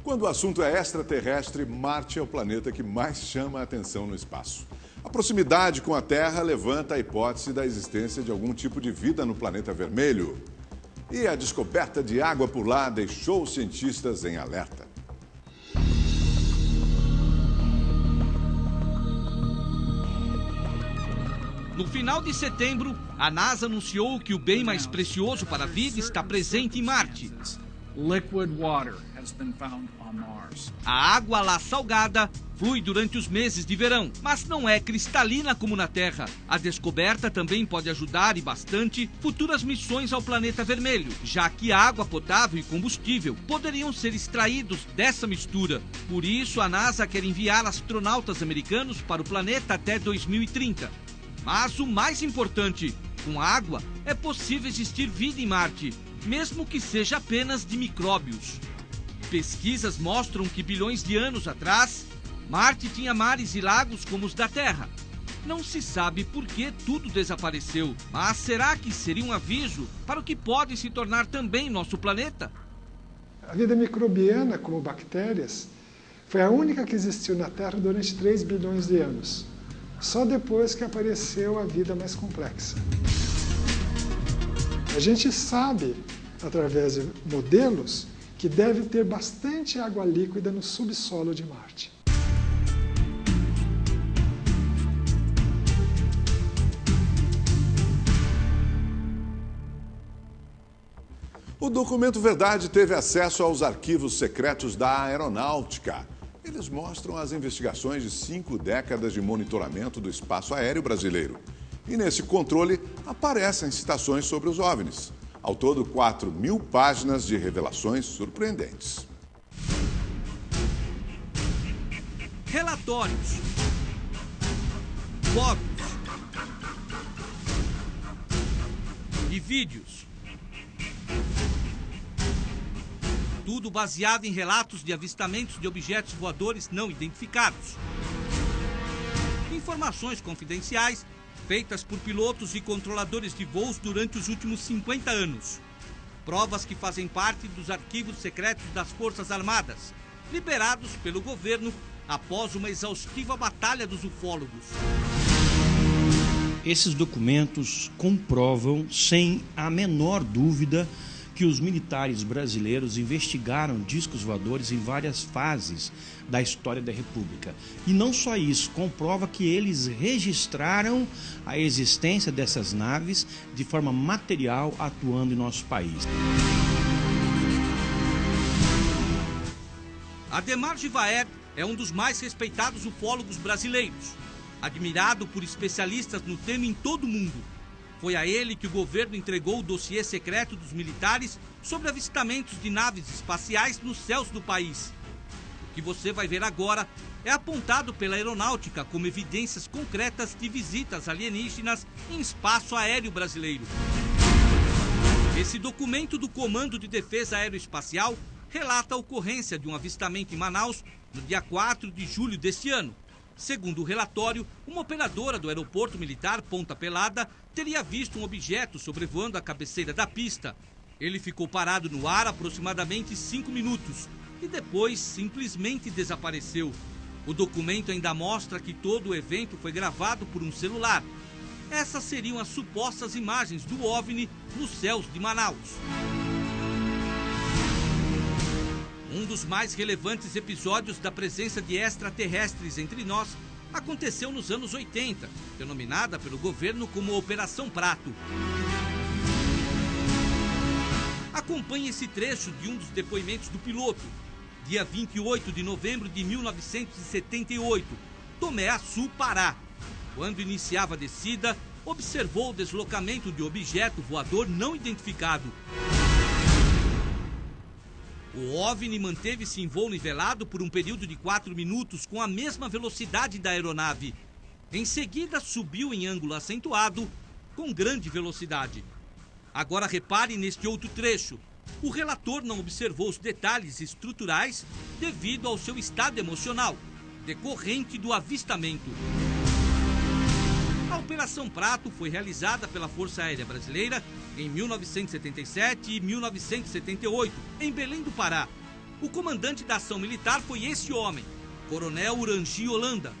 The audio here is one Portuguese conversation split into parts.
Quando o assunto é extraterrestre, Marte é o planeta que mais chama a atenção no espaço. A proximidade com a Terra levanta a hipótese da existência de algum tipo de vida no planeta vermelho. E a descoberta de água por lá deixou os cientistas em alerta. No final de setembro, a NASA anunciou que o bem mais precioso para a vida está presente em Marte. A água lá salgada flui durante os meses de verão, mas não é cristalina como na Terra. A descoberta também pode ajudar, e bastante, futuras missões ao planeta vermelho, já que água potável e combustível poderiam ser extraídos dessa mistura. Por isso, a NASA quer enviar astronautas americanos para o planeta até 2030. Mas o mais importante, com água é possível existir vida em Marte, mesmo que seja apenas de micróbios. Pesquisas mostram que bilhões de anos atrás, Marte tinha mares e lagos como os da Terra. Não se sabe por que tudo desapareceu, mas será que seria um aviso para o que pode se tornar também nosso planeta? A vida microbiana, como bactérias, foi a única que existiu na Terra durante 3 bilhões de anos. Só depois que apareceu a vida mais complexa. A gente sabe, através de modelos, que deve ter bastante água líquida no subsolo de Marte. O Documento Verdade teve acesso aos arquivos secretos da aeronáutica. Eles mostram as investigações de 5 décadas de monitoramento do espaço aéreo brasileiro. E nesse controle aparecem citações sobre os OVNIs. Ao todo, 4.000 páginas de revelações surpreendentes. Relatórios, fotos e vídeos. Tudo baseado em relatos de avistamentos de objetos voadores não identificados. Informações confidenciais feitas por pilotos e controladores de voos durante os últimos 50 anos. Provas que fazem parte dos arquivos secretos das Forças Armadas, liberados pelo governo após uma exaustiva batalha dos ufólogos. Esses documentos comprovam, sem a menor dúvida, que os militares brasileiros investigaram discos voadores em várias fases da história da República. E não só isso, comprova que eles registraram a existência dessas naves de forma material atuando em nosso país. Ademar Givaer é um dos mais respeitados ufólogos brasileiros, admirado por especialistas no tema em todo o mundo. Foi a ele que o governo entregou o dossiê secreto dos militares sobre avistamentos de naves espaciais nos céus do país. O que você vai ver agora é apontado pela aeronáutica como evidências concretas de visitas alienígenas em espaço aéreo brasileiro. Esse documento do Comando de Defesa Aeroespacial relata a ocorrência de um avistamento em Manaus no dia 4 de julho deste ano. Segundo o relatório, uma operadora do aeroporto militar Ponta Pelada teria visto um objeto sobrevoando a cabeceira da pista. Ele ficou parado no ar aproximadamente 5 minutos e depois simplesmente desapareceu. O documento ainda mostra que todo o evento foi gravado por um celular. Essas seriam as supostas imagens do OVNI nos céus de Manaus. Um dos mais relevantes episódios da presença de extraterrestres entre nós aconteceu nos anos 80, denominada pelo governo como Operação Prato. Acompanhe esse trecho de um dos depoimentos do piloto. Dia 28 de novembro de 1978, Tomé-Açu, Pará. Quando iniciava a descida, observou o deslocamento de objeto voador não identificado. O OVNI manteve-se em voo nivelado por um período de 4 minutos com a mesma velocidade da aeronave. Em seguida, subiu em ângulo acentuado com grande velocidade. Agora repare neste outro trecho. O relator não observou os detalhes estruturais devido ao seu estado emocional, decorrente do avistamento. A Operação Prato foi realizada pela Força Aérea Brasileira em 1977 e 1978, em Belém do Pará. O comandante da ação militar foi esse homem, Coronel Urangi Holanda.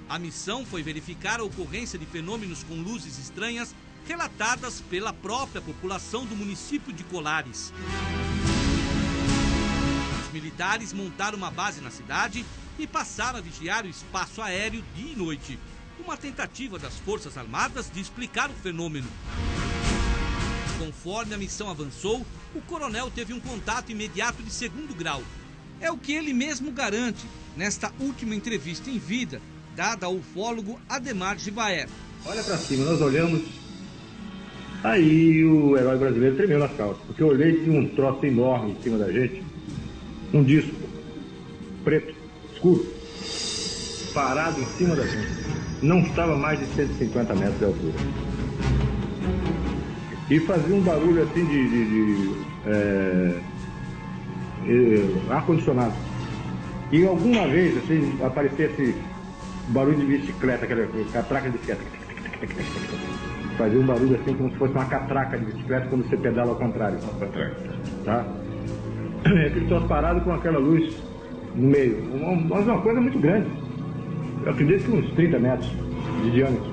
A missão foi verificar a ocorrência de fenômenos com luzes estranhas relatadas pela própria população do município de Colares. Os militares montaram uma base na cidade e passaram a vigiar o espaço aéreo dia e noite. Uma tentativa das Forças Armadas de explicar o fenômeno. Conforme a missão avançou, o coronel teve um contato imediato de 2º grau. É o que ele mesmo garante nesta última entrevista em vida, dada ao ufólogo Ademar Gibaer. Olha pra cima, nós olhamos, aí o herói brasileiro tremeu nas calças, porque eu olhei e tinha um troço enorme em cima da gente, um disco preto, escuro, parado em cima da gente. Não estava mais de 150 metros de altura. E fazia um barulho assim de ar-condicionado. E alguma vez assim, aparecia esse barulho de bicicleta, aquela catraca de bicicleta. Fazia um barulho assim como se fosse uma catraca de bicicleta quando você pedala ao contrário. Tá? Aquele troço parado com aquela luz no meio. Uma coisa muito grande. Eu acredito que uns 30 metros de diâmetro.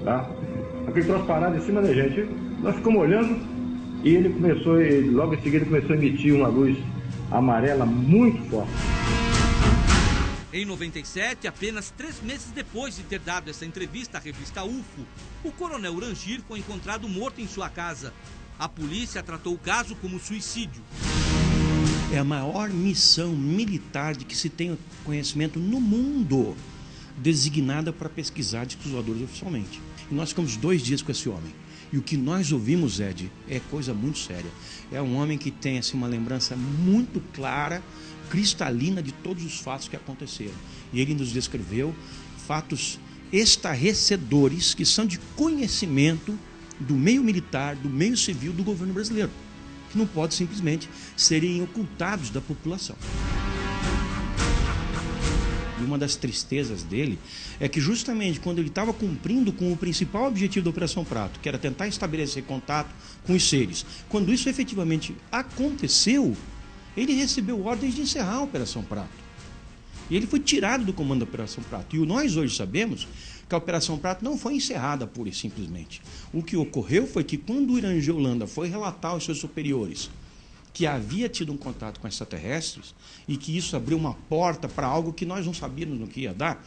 Tá? Aquele troço parado em cima da gente. Nós ficamos olhando e ele começou, logo em seguida, começou a emitir uma luz amarela muito forte. Em 97, apenas 3 meses depois de ter dado essa entrevista à revista UFO, o coronel Urangir foi encontrado morto em sua casa. A polícia tratou o caso como suicídio. É a maior missão militar de que se tem conhecimento no mundo, designada para pesquisar discos voadores oficialmente. E nós ficamos 2 dias com esse homem. E o que nós ouvimos, Ed, é coisa muito séria. É um homem que tem assim, uma lembrança muito clara, cristalina de todos os fatos que aconteceram. E ele nos descreveu fatos estarrecedores que são de conhecimento do meio militar, do meio civil, do governo brasileiro, que não pode simplesmente serem ocultados da população. E uma das tristezas dele é que justamente quando ele estava cumprindo com o principal objetivo da Operação Prato, que era tentar estabelecer contato com os seres, quando isso efetivamente aconteceu, ele recebeu ordens de encerrar a Operação Prato. E ele foi tirado do comando da Operação Prato. E nós hoje sabemos que a Operação Prato não foi encerrada pura e simplesmente. O que ocorreu foi que quando o Urangi Holanda foi relatar aos seus superiores que havia tido um contato com extraterrestres e que isso abriu uma porta para algo que nós não sabíamos no que ia dar,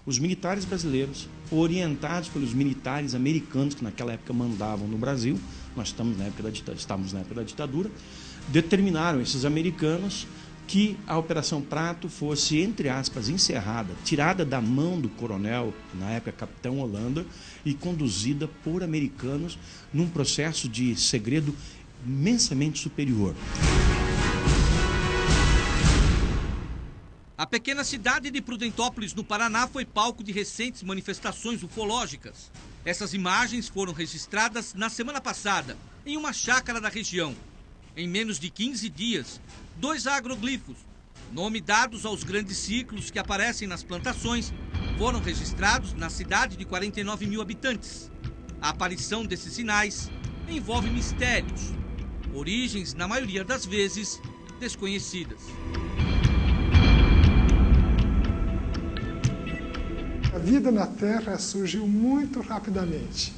os militares brasileiros, orientados pelos militares americanos que naquela época mandavam no Brasil, nós estávamos na época da ditadura, determinaram esses americanos que a Operação Prato fosse, entre aspas, encerrada, tirada da mão do coronel, na época capitão Holanda, e conduzida por americanos num processo de segredo imensamente superior. A pequena cidade de Prudentópolis, no Paraná, foi palco de recentes manifestações ufológicas. Essas imagens foram registradas na semana passada, em uma chácara da região. Em menos de 15 dias, 2 agroglifos, nome dados aos grandes ciclos que aparecem nas plantações, foram registrados na cidade de 49 mil habitantes. A aparição desses sinais envolve mistérios, origens, na maioria das vezes, desconhecidas. A vida na Terra surgiu muito rapidamente.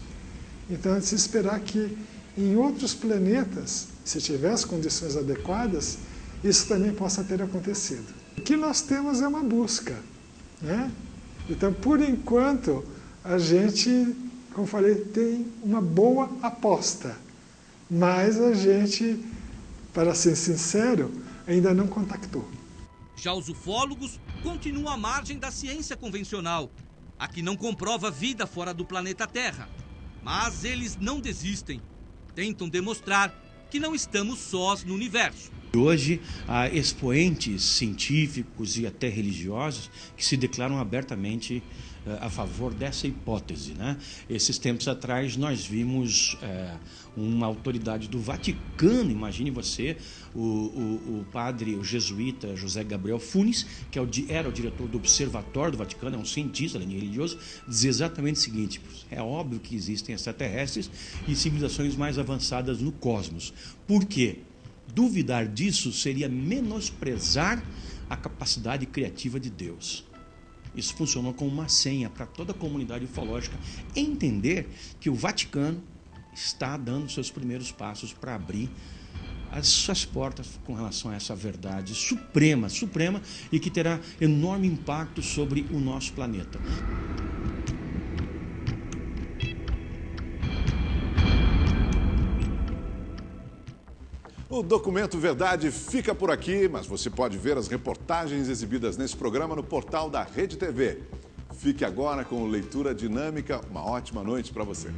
Então, é de se esperar que em outros planetas, se tivesse condições adequadas, isso também possa ter acontecido. O que nós temos é uma busca, né? Então, por enquanto, a gente, como falei, tem uma boa aposta. Mas a gente, para ser sincero, ainda não contactou. Já os ufólogos continuam à margem da ciência convencional, a que não comprova vida fora do planeta Terra. Mas eles não desistem. Tentam demonstrar que não estamos sós no universo. Hoje há expoentes científicos e até religiosos que se declaram abertamente a favor dessa hipótese, né? Esses tempos atrás nós vimos uma autoridade do Vaticano, imagine você, o padre, o jesuíta José Gabriel Funes, que era o diretor do Observatório do Vaticano, é um cientista, além de religioso, dizer exatamente o seguinte: é óbvio que existem extraterrestres e civilizações mais avançadas no cosmos. Por quê? Duvidar disso seria menosprezar a capacidade criativa de Deus. Isso funcionou como uma senha para toda a comunidade ufológica entender que o Vaticano está dando seus primeiros passos para abrir as suas portas com relação a essa verdade suprema e que terá enorme impacto sobre o nosso planeta. O Documento Verdade fica por aqui, mas você pode ver as reportagens exibidas nesse programa no portal da Rede TV. Fique agora com Leitura Dinâmica. Uma ótima noite para você.